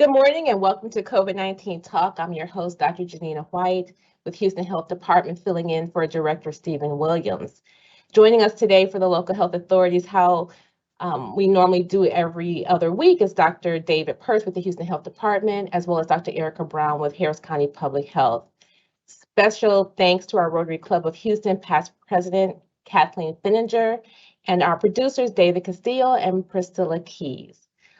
Good morning and welcome to COVID-19 Talk. I'm your host, Dr. Janina White with Houston Health Department, filling in for Director Stephen Williams. Joining us today for the local health authorities, how we normally do every other week, is Dr. David Perth with the Houston Health Department, as well as Dr. Erica Brown with Harris County Public Health. Special thanks to our Rotary Club of Houston past president, Kathleen Finninger, and our producers, David Castillo and Priscilla Keys.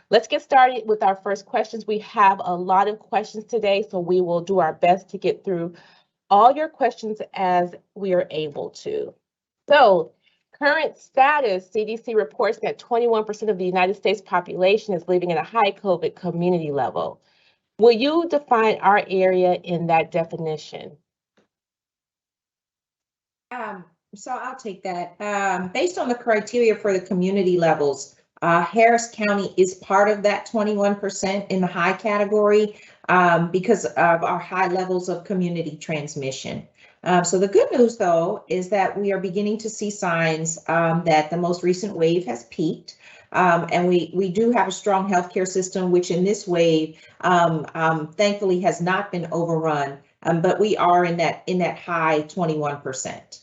Let's get started with our first questions. We have a lot of questions today, so we will do our best to get through all your questions as we are able to. So, current status, CDC reports that 21% of the United States population is living in a high COVID community level. Will you define our area in that definition? So I'll take that. Based on the criteria for the community levels, Harris County is part of that 21% in the high category because of our high levels of community transmission. So the good news, though, is that we are beginning to see signs that the most recent wave has peaked. And we do have a strong healthcare system, which in this wave, thankfully, has not been overrun. But we are in that high 21%.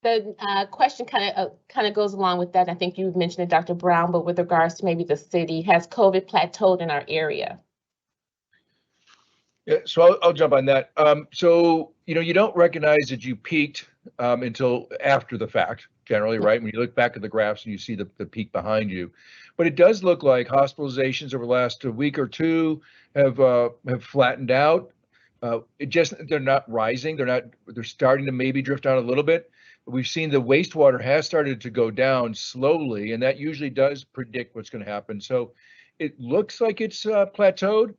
The question kind of goes along with that. I think you mentioned it, Dr. Brown, but with regards to maybe the city, has COVID plateaued in our area? Yeah, so I'll jump on that. So, you don't recognize that you peaked until after the fact, generally, right? When you look back at the graphs and you see the peak behind you. But it does look like hospitalizations over the last week or two have flattened out. They're not rising. They're starting to maybe drift down a little bit. We've seen the wastewater has started to go down slowly, and that usually does predict what's going to happen. So it looks like it's plateaued,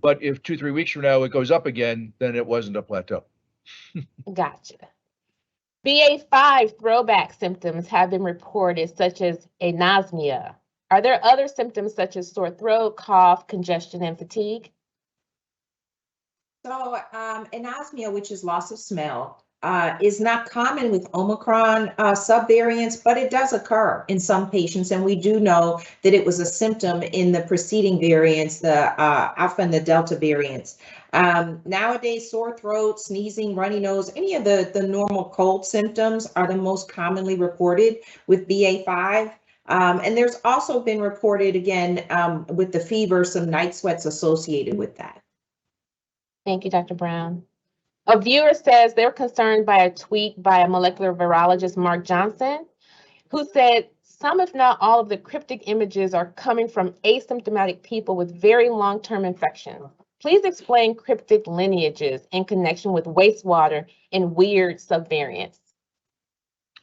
but if 2-3 weeks from now it goes up again, then it wasn't a plateau. Gotcha. BA.5 throwback symptoms have been reported, such as anosmia. Are there other symptoms such as sore throat, cough, congestion, and fatigue? So anosmia, which is loss of smell, is not common with Omicron subvariants, but it does occur in some patients. And we do know that it was a symptom in the preceding variants, the Alpha and the Delta variants. Nowadays, sore throat, sneezing, runny nose, any of the normal cold symptoms are the most commonly reported with BA.5. And there's also been reported, again, with the fever, some night sweats associated with that. Thank you, Dr. Brown. A viewer says they're concerned by a tweet by a molecular virologist, Mark Johnson, who said some, if not all, of the cryptic images are coming from asymptomatic people with very long-term infections. Please explain cryptic lineages in connection with wastewater and weird subvariants.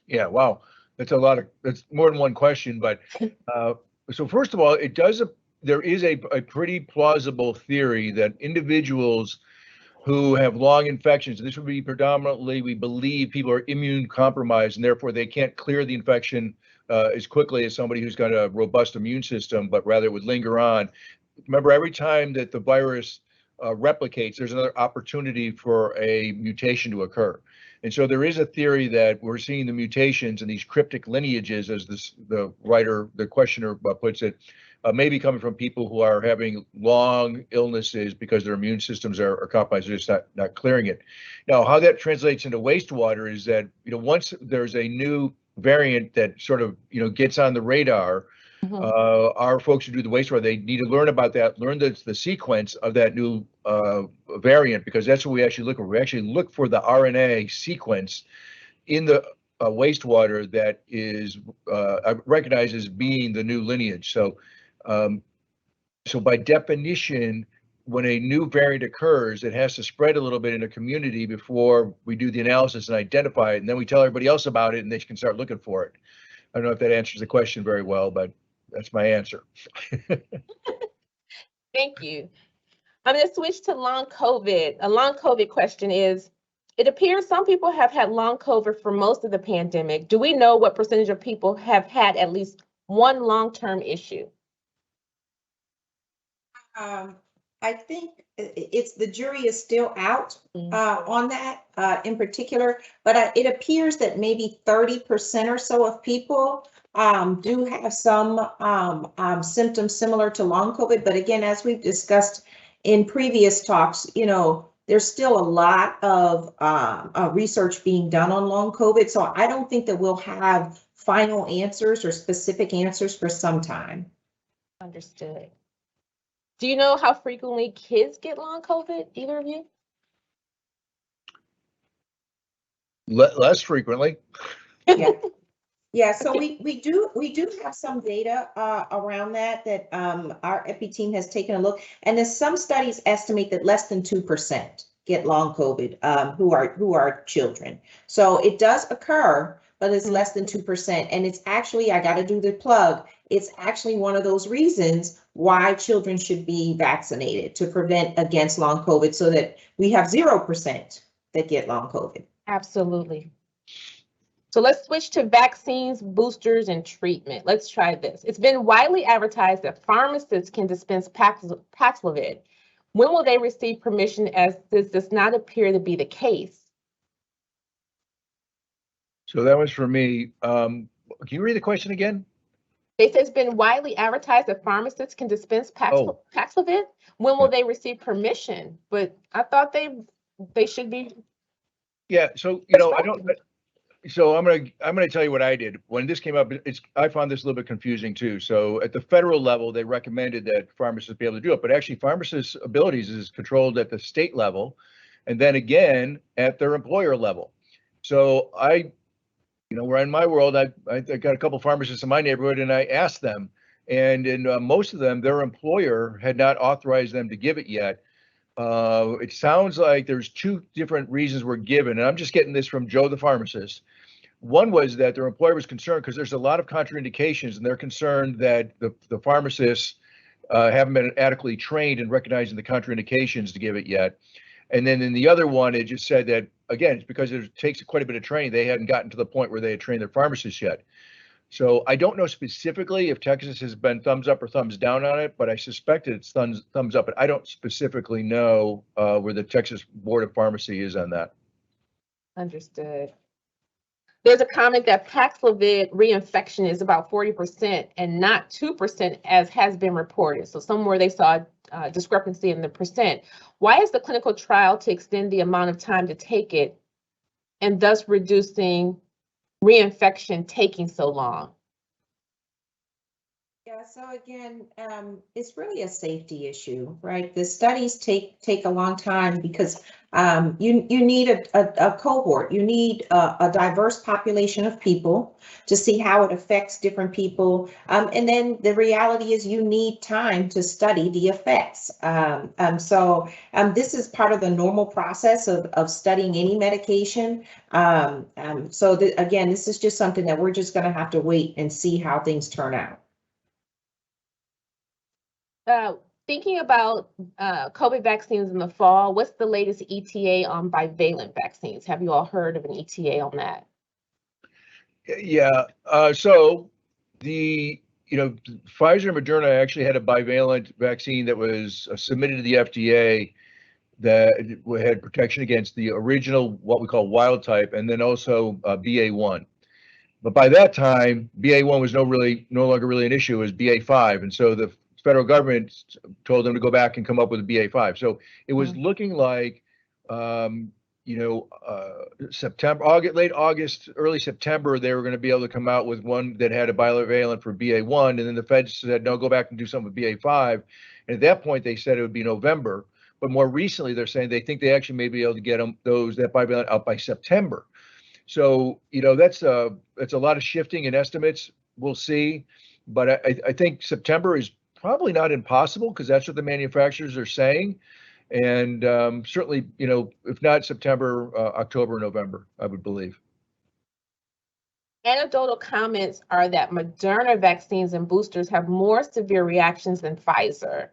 Yeah, wow, that's more than one question. But so first of all, there is a pretty plausible theory that individuals who have long infections, this would be predominantly, we believe, people are immune compromised, and therefore they can't clear the infection as quickly as somebody who's got a robust immune system, but rather would linger on. Remember, every time that the virus replicates, there's another opportunity for a mutation to occur. And so there is a theory that we're seeing the mutations and these cryptic lineages, as the questioner puts it, maybe coming from people who are having long illnesses because their immune systems are compromised, they're just not clearing it. Now, how that translates into wastewater is that, once there's a new variant that sort of, gets on the radar, our folks who do the wastewater, they need to learn about that, learn the sequence of that new variant, because that's what we actually look for. We actually look for the RNA sequence in the wastewater that is recognized as being the new lineage. So by definition, when a new variant occurs, it has to spread a little bit in a community before we do the analysis and identify it, and then we tell everybody else about it, and they can start looking for it. I don't know if that answers the question very well, but that's my answer. Thank you. I'm going to switch to long COVID. A long COVID question is, it appears some people have had long COVID for most of the pandemic. Do we know what percentage of people have had at least one long-term issue? I think the jury is still out on that in particular, but it appears that maybe 30% or so of people do have some symptoms similar to long COVID. But again, as we've discussed in previous talks, there's still a lot of research being done on long COVID. So I don't think that we'll have final answers or specific answers for some time. Understood. Do you know how frequently kids get long COVID, either of you? Less frequently. Yeah. Yeah, so we do have some data around that our epi team has taken a look, and there's some studies estimate that less than 2% get long COVID who are children. So it does occur, but it's less than 2%, and it's actually, I got to do the plug, it's actually one of those reasons why children should be vaccinated to prevent against long COVID, so that we have 0% that get long COVID. Absolutely. So let's switch to vaccines, boosters, and treatment. Let's try this. It's been widely advertised that pharmacists can dispense Paxlovid. When will they receive permission, as this does not appear to be the case? So that was for me. Can you read the question again? They say it's been widely advertised that pharmacists can dispense Paxlovid. When will they receive permission? But I thought they should be. Yeah. So I don't. So I'm gonna tell you what I did when this came up. I found this a little bit confusing too. So at the federal level, they recommended that pharmacists be able to do it, but actually pharmacists' abilities is controlled at the state level, and then again at their employer level. So we're in my world. I got a couple pharmacists in my neighborhood, and I asked them, and in most of them, their employer had not authorized them to give it yet. It sounds like there's two different reasons were given, and I'm just getting this from Joe the pharmacist. One was that their employer was concerned because there's a lot of contraindications, and they're concerned that the pharmacists haven't been adequately trained in recognizing the contraindications to give it yet. And then in the other one, it just said that, again, it's because it takes quite a bit of training. They hadn't gotten to the point where they had trained their pharmacists yet. So I don't know specifically if Texas has been thumbs up or thumbs down on it, but I suspect it's thumbs up. But I don't specifically know where the Texas Board of Pharmacy is on that. Understood. There's a comment that Paxlovid reinfection is about 40% and not 2% as has been reported. So somewhere they saw a discrepancy in the percent. Why is the clinical trial to extend the amount of time to take it and thus reducing reinfection taking so long? Yeah, so again, it's really a safety issue, right? The studies take a long time because you need a cohort, you need a diverse population of people to see how it affects different people. And then the reality is you need time to study the effects. So this is part of the normal process of studying any medication. Again, this is just something that we're just going to have to wait and see how things turn out. Thinking about COVID vaccines in the fall, what's the latest ETA on bivalent vaccines? Have you all heard of an ETA on that? Yeah. So the Pfizer and Moderna actually had a bivalent vaccine that was submitted to the FDA that had protection against the original, what we call wild type, and then also BA1. But by that time, BA1 was no longer really an issue. It was BA5, and so the federal government told them to go back and come up with a BA5. So it was looking like, September, late August, early September, they were going to be able to come out with one that had a bivalent for BA1, and then the feds said, no, go back and do something with BA5. And at that point, they said it would be November. But more recently, they're saying they think they actually may be able to get that bivalent out by September. So, that's a lot of shifting in estimates. We'll see. But I think September is probably not impossible because that's what the manufacturers are saying. And certainly, if not September, October, November, I would believe. Anecdotal comments are that Moderna vaccines and boosters have more severe reactions than Pfizer.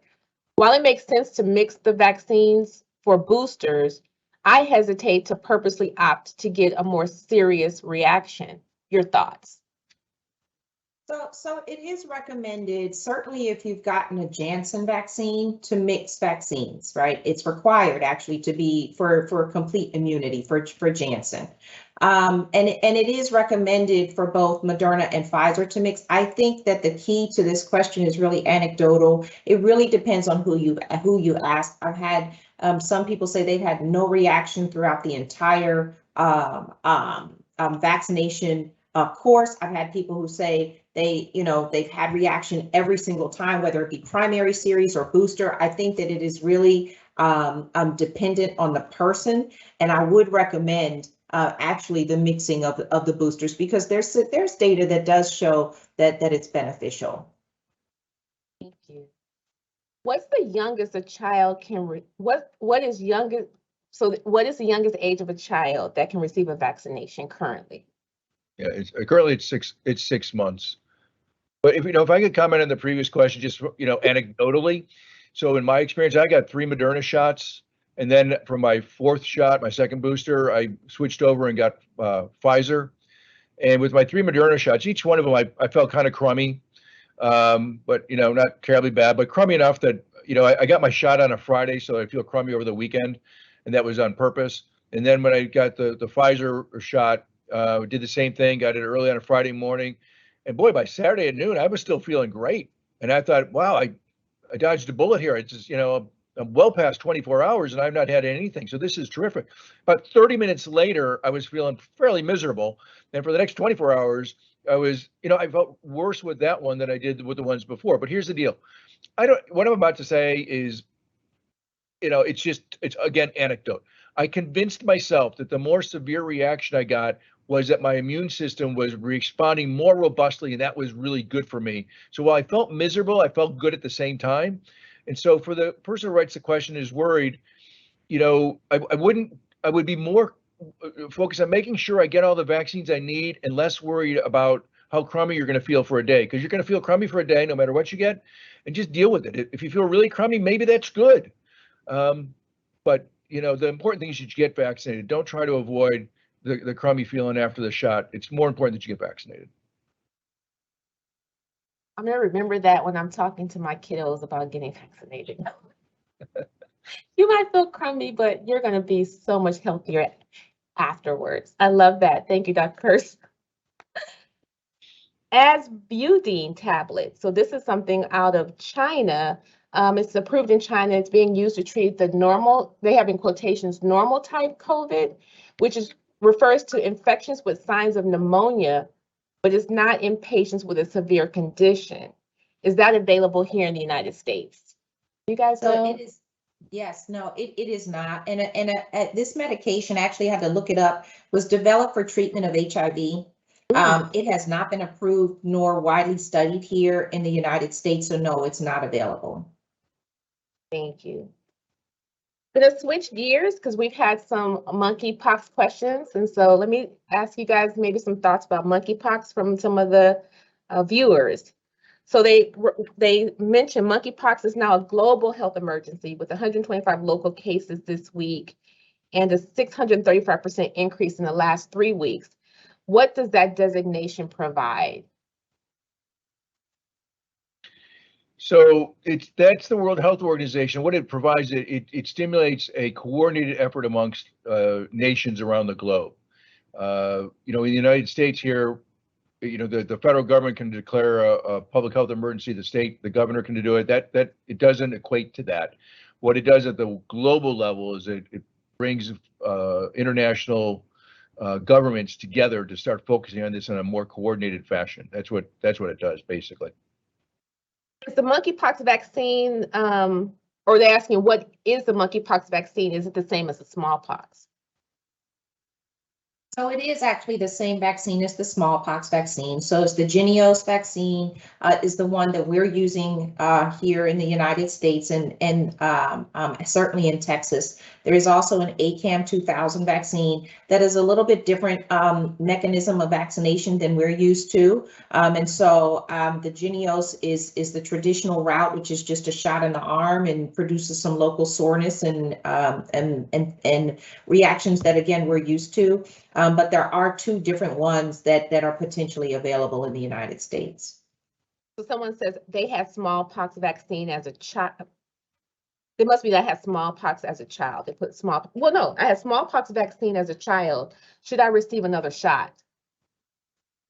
While it makes sense to mix the vaccines for boosters, I hesitate to purposely opt to get a more serious reaction. Your thoughts? So it is recommended, certainly if you've gotten a Janssen vaccine, to mix vaccines, right? It's required actually to be for complete immunity for Janssen. And it is recommended for both Moderna and Pfizer to mix. I think that the key to this question is really anecdotal. It really depends on who you ask. I've had some people say they've had no reaction throughout the entire vaccination course. I've had people who say they've had reaction every single time, whether it be primary series or booster. I think that it is really dependent on the person, and I would recommend actually the mixing of the boosters, because there's data that does show that it's beneficial. Thank you. What's the youngest a child can what is youngest? So what is the youngest age of a child that can receive a vaccination currently? Yeah, currently it's 6 months. But if I could comment on the previous question, just anecdotally. So in my experience, I got 3 Moderna shots, and then for my 4th shot, my second booster, I switched over and got Pfizer. And with my 3 Moderna shots, each one of them I felt kind of crummy, but not terribly bad, but crummy enough that I got my shot on a Friday, so I feel crummy over the weekend, and that was on purpose. And then when I got the Pfizer shot, did the same thing, got it early on a Friday morning. And boy, by Saturday at noon, I was still feeling great. And I thought, wow, I dodged a bullet here. It's just, I'm well past 24 hours and I've not had anything. So this is terrific. About 30 minutes later, I was feeling fairly miserable. And for the next 24 hours, I felt worse with that one than I did with the ones before. But here's the deal. What I'm about to say is, it's again, anecdote. I convinced myself that the more severe reaction I got was that my immune system was responding more robustly, and that was really good for me. So while I felt miserable, I felt good at the same time. And so for the person who writes the question is worried, I would be more focused on making sure I get all the vaccines I need and less worried about how crummy you're going to feel for a day, because you're going to feel crummy for a day no matter what you get, and just deal with it. If you feel really crummy, maybe that's good. But the important thing is you get vaccinated. Don't try to avoid the crummy feeling after the shot. It's more important that you get vaccinated. I'm going to remember that when I'm talking to my kiddos about getting vaccinated. You might feel crummy, but you're going to be so much healthier afterwards. I love that. Thank you, Dr. Kurz. Asbutine tablets. So this is something out of China. It's approved in China. It's being used to treat the normal, they have in quotations, normal type COVID, which refers to infections with signs of pneumonia, but it's not in patients with a severe condition. Is that available here in the United States? You guys know? It is. Yes, no, it is not. And this medication, actually had to look it up, was developed for treatment of HIV. It has not been approved nor widely studied here in the United States, so no, it's not available. Thank you. I'm going to switch gears because we've had some monkeypox questions. And so let me ask you guys maybe some thoughts about monkeypox from some of the viewers. So they mentioned monkeypox is now a global health emergency with 125 local cases this week and a 635% increase in the last 3 weeks. What does that designation provide? So that's the World Health Organization. What it provides, it stimulates a coordinated effort amongst nations around the globe. In the United States here, the federal government can declare a public health emergency. The governor can do it. That it doesn't equate to that. What it does at the global level is it brings international governments together to start focusing on this in a more coordinated fashion. That's what it does, basically. Is the monkeypox vaccine, or they're asking what is the monkeypox vaccine? Is it the same as the smallpox? So it is actually the same vaccine as the smallpox vaccine. So it's the Jynneos vaccine is the one that we're using here in the United States and certainly in Texas. There is also an ACAM 2000 vaccine that is a little bit different mechanism of vaccination than we're used to. And so the Jynneos is the traditional route, which is just a shot in the arm and produces some local soreness and reactions that, again, we're used to. but there are two different ones that are potentially available in the United States. So someone says they had smallpox vaccine as a child. They must be that I had smallpox as a child. They put well, no, I had smallpox vaccine as a child. Should I receive another shot?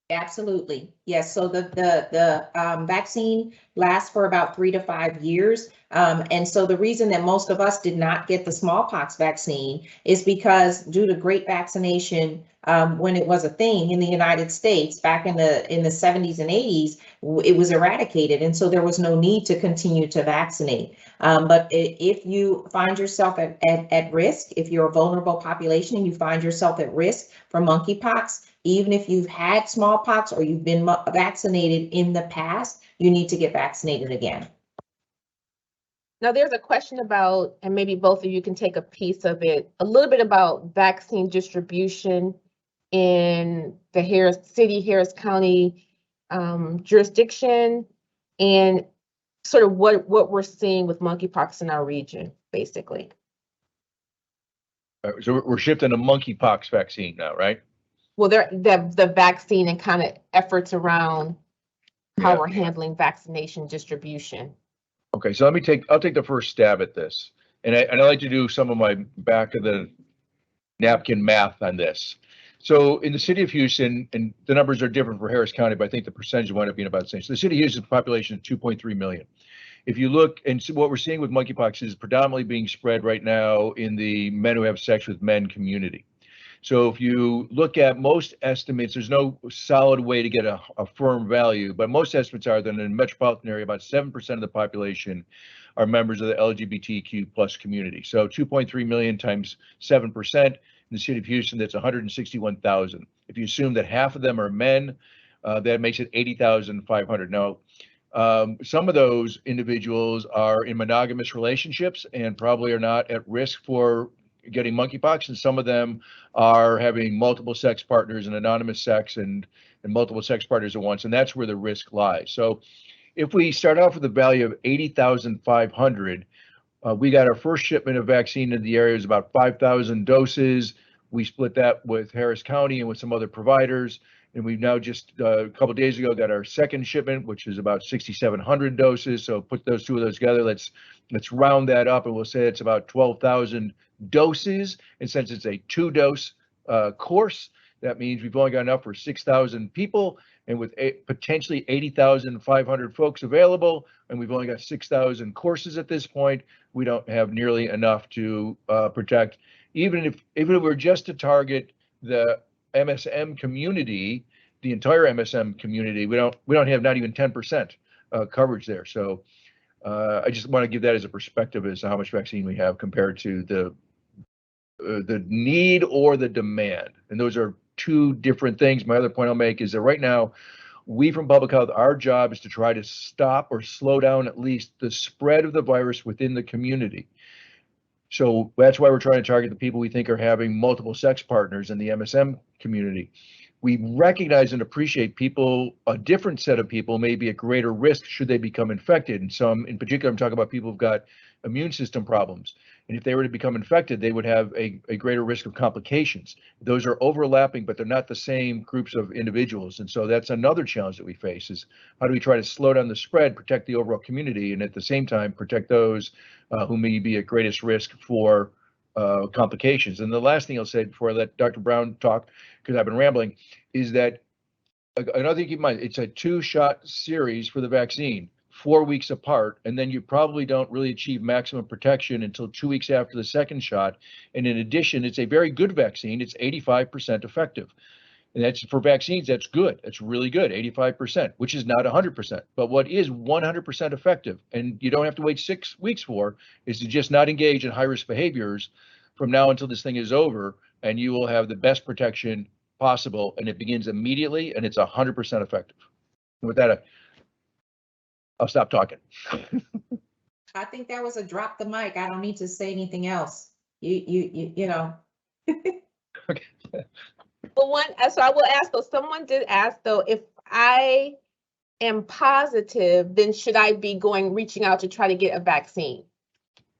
Absolutely. Yes. So the vaccine lasts for about 3 to 5 years. And so the reason that most of us did not get the smallpox vaccine is because due to great vaccination, when it was a thing in the United States back in the 70s and 80s, it was eradicated. And so there was no need to continue to vaccinate. But if you find yourself at risk, if you're a vulnerable population and you find yourself at risk for monkeypox, even if you've had smallpox or you've been vaccinated in the past, you need to get vaccinated again. Now, there's a question about, and maybe both of you can take a piece of it, a little bit about vaccine distribution in the Harris County jurisdiction, and sort of what we're seeing with monkeypox in our region, basically. So we're shifting to monkeypox vaccine now, right? Well, the vaccine and kind of efforts around how we're handling vaccination distribution. Okay, so I'll take the first stab at this. And I like to do some of my back of the napkin math on this. So in the city of Houston, and the numbers are different for Harris County, but I think the percentage wound up being about the same. So the city of Houston's population is 2.3 million. If you look, and so what we're seeing with monkeypox is predominantly being spread right now in the men who have sex with men community. So if you look at most estimates, there's no solid way to get a firm value, but most estimates are that in the metropolitan area, about 7% of the population are members of the LGBTQ plus community. So 2.3 million times 7%, in the city of Houston, that's 161,000. If you assume that half of them are men, that makes it 80,500. Now, some of those individuals are in monogamous relationships and probably are not at risk for getting monkeypox, and some of them are having multiple sex partners and anonymous sex and multiple sex partners at once, and that's where the risk lies. So if we start off with a value of 80,500, we got our first shipment of vaccine in the area is about 5,000 doses. We split that with Harris County and with some other providers, and we've now just a couple of days ago got our second shipment, which is about 6,700 doses. So put those two of those together. Let's round that up, and we'll say it's about 12,000 doses. And since it's a 2-dose course, that means we've only got enough for 6,000 people, and with potentially 80,500 folks available, and we've only got 6,000 courses at this point, we don't have nearly enough to protect. Even if it were just to target the MSM community, the entire MSM community, we don't have not even 10% coverage there. So I just want to give that as a perspective as to how much vaccine we have compared to the need or the demand. And those are two different things. My other point I'll make is that right now, we from public health, our job is to try to stop or slow down at least the spread of the virus within the community. So that's why we're trying to target the people we think are having multiple sex partners in the MSM community. We recognize and appreciate people, a different set of people may be at greater risk should they become infected. And some, in particular, I'm talking about people who've got immune system problems. And if they were to become infected, they would have a greater risk of complications. Those are overlapping, but they're not the same groups of individuals. And so that's another challenge that we face is how do we try to slow down the spread, protect the overall community, and at the same time, protect those who may be at greatest risk for complications. And the last thing I'll say before I let Dr. Brown talk, because I've been rambling, is that another thing to keep in mind, it's a 2-shot series for the vaccine, 4 weeks apart, and then you probably don't really achieve maximum protection until 2 weeks after the second shot. And in addition, it's a very good vaccine. It's 85% effective. And that's for vaccines, that's good. That's really good, 85%, which is not 100%. But what is 100% effective, and you don't have to wait 6 weeks for, is to just not engage in high-risk behaviors from now until this thing is over, and you will have the best protection possible, and it begins immediately, and it's 100% effective. And with that, I'll stop talking. I think that was a drop the mic. I don't need to say anything else. You know. Okay. Well, so I will ask though, someone did ask though, if I am positive, then should I be reaching out to try to get a vaccine?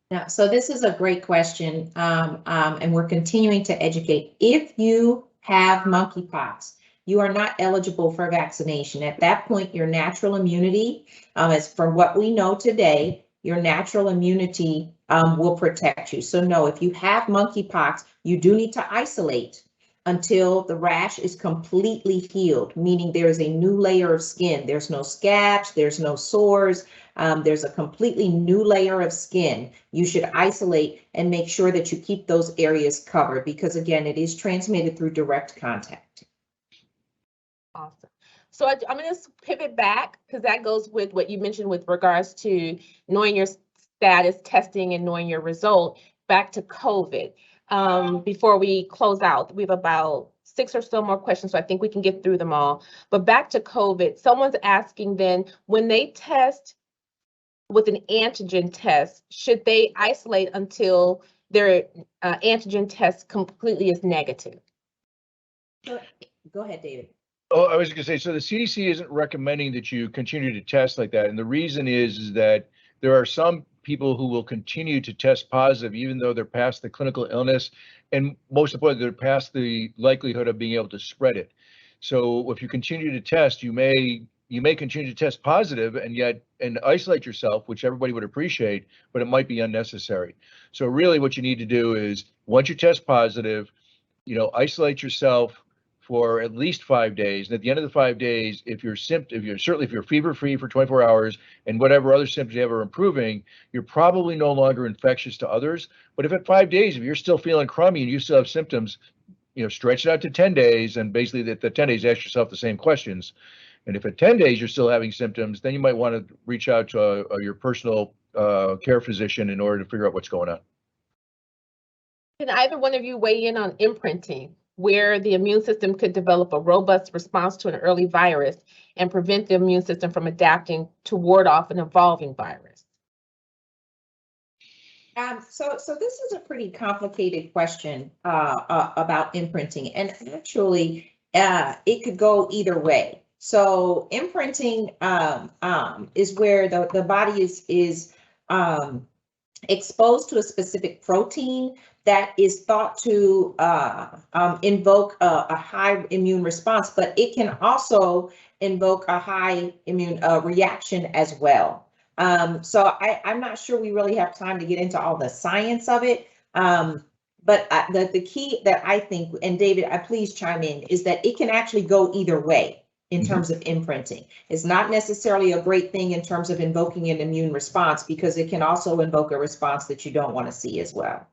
Yeah, so this is a great question, and we're continuing to educate. If you have monkeypox, you are not eligible for vaccination. At that point, your natural immunity, as from what we know today, your natural immunity will protect you. So no, if you have monkeypox, you do need to isolate until the rash is completely healed, meaning there is a new layer of skin. There's no scabs, there's no sores, there's a completely new layer of skin. You should isolate and make sure that you keep those areas covered because, again, it is transmitted through direct contact. Awesome. So I'm going to pivot back because that goes with what you mentioned with regards to knowing your status, testing, and knowing your result. Back to COVID. Before we close out, we have about 6 or so more questions, so I think we can get through them all. But back to COVID, someone's asking then, when they test with an antigen test, should they isolate until their antigen test completely is negative? Go ahead, David. Oh, I was going to say, so the CDC isn't recommending that you continue to test like that. And the reason is that there are some people who will continue to test positive, even though they're past the clinical illness. And most importantly, they're past the likelihood of being able to spread it. So if you continue to test, you may continue to test positive and isolate yourself, which everybody would appreciate, but it might be unnecessary. So really what you need to do is once you test positive, isolate yourself for at least 5 days. And at the end of the 5 days, if you're fever-free for 24 hours and whatever other symptoms you have are improving, you're probably no longer infectious to others. But if at 5 days, if you're still feeling crummy and you still have symptoms, stretch it out to 10 days. And basically the 10 days, ask yourself the same questions. And if at 10 days you're still having symptoms, then you might want to reach out to your personal care physician in order to figure out what's going on. Can either one of you weigh in on imprinting, where the immune system could develop a robust response to an early virus and prevent the immune system from adapting to ward off an evolving virus? So this is a pretty complicated question about imprinting, and actually it could go either way. So imprinting is where the body is exposed to a specific protein that is thought to invoke a high immune response, but it can also invoke a high immune reaction as well. So I'm not sure we really have time to get into all the science of it. But the key that I think, and David, please chime in, is that it can actually go either way in terms of imprinting. It's not necessarily a great thing in terms of invoking an immune response, because it can also invoke a response that you don't want to see as well.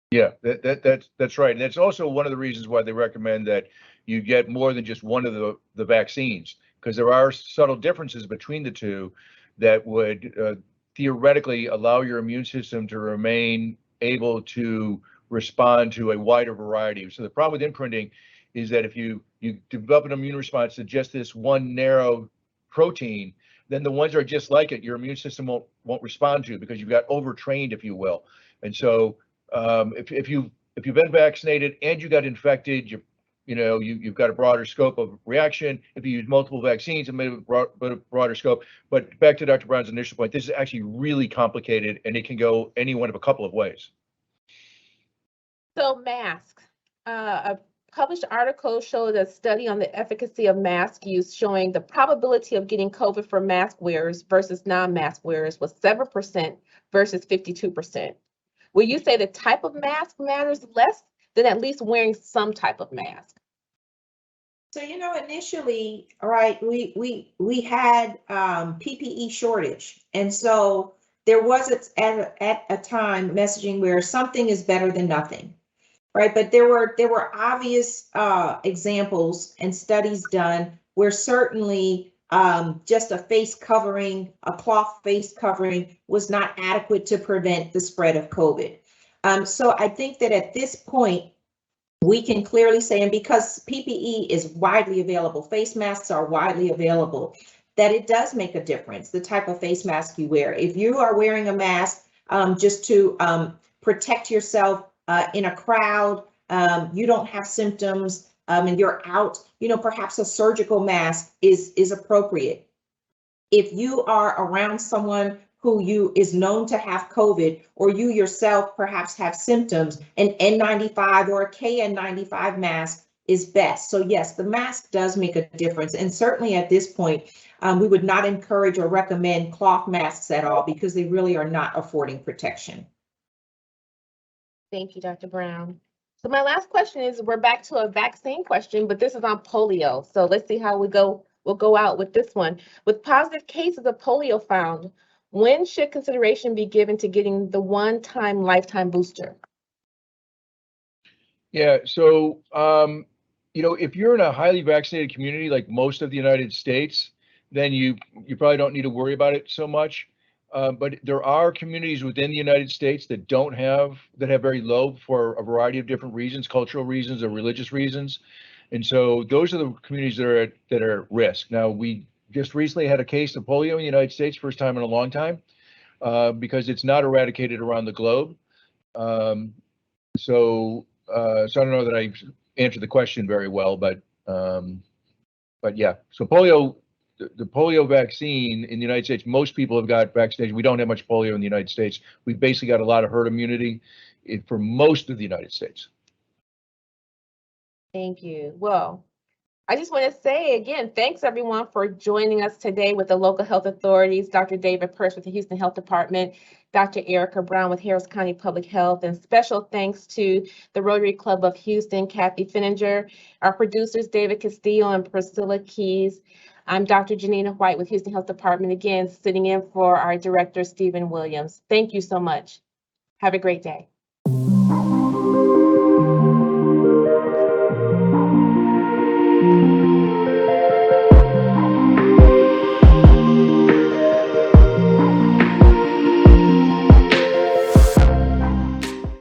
Yeah, that's right. And that's also one of the reasons why they recommend that you get more than just one of the vaccines, because there are subtle differences between the two that would theoretically allow your immune system to remain able to respond to a wider variety. So the problem with imprinting is that if you develop an immune response to just this one narrow protein, then the ones that are just like it, your immune system won't respond to, because you've got overtrained, if you will. And so if you've been vaccinated and you got infected, you've got a broader scope of reaction. If you use multiple vaccines, it may have a broader scope. But back to Dr. Brown's initial point, this is actually really complicated, and it can go any one of a couple of ways. So masks. A published article showed a study on the efficacy of mask use, showing the probability of getting COVID for mask wearers versus non-mask wearers was 7% versus 52%. Will you say the type of mask matters less than at least wearing some type of mask? So, initially, right, we had PPE shortage. And so there was at a time messaging where something is better than nothing, right? But there were obvious examples and studies done where certainly just a face covering, a cloth face covering, was not adequate to prevent the spread of COVID. So I think that at this point, we can clearly say, and because PPE is widely available, face masks are widely available, that it does make a difference, the type of face mask you wear. If you are wearing a mask just to protect yourself in a crowd, you don't have symptoms, and you're out, perhaps a surgical mask is appropriate. If you are around someone who is known to have COVID, or you yourself perhaps have symptoms, an N95 or a KN95 mask is best. So yes, the mask does make a difference. And certainly at this point, we would not encourage or recommend cloth masks at all because they really are not affording protection. Thank you, Dr. Brown. So my last question is, we're back to a vaccine question, but this is on polio. So let's see how we'll go out with this one. With positive cases of polio found, when should consideration be given to getting the one-time lifetime booster? Yeah, so if you're in a highly vaccinated community like most of the United States, then you probably don't need to worry about it so much. But there are communities within the United States that have very low for a variety of different reasons, cultural reasons or religious reasons. And so those are the communities that are at risk. Now, we just recently had a case of polio in the United States, first time in a long time, because it's not eradicated around the globe. So I don't know that I answered the question very well, but yeah. So the polio vaccine in the United States, most people have got vaccination. We don't have much polio in the United States. We've basically got a lot of herd immunity for most of the United States. Thank you. Well, I just want to say again, thanks everyone for joining us today with the local health authorities, Dr. David Purse with the Houston Health Department, Dr. Erica Brown with Harris County Public Health, and special thanks to the Rotary Club of Houston, Kathy Finninger, our producers, David Castillo and Priscilla Keys. I'm Dr. Janina White with Houston Health Department, again, sitting in for our director, Stephen Williams. Thank you so much. Have a great day.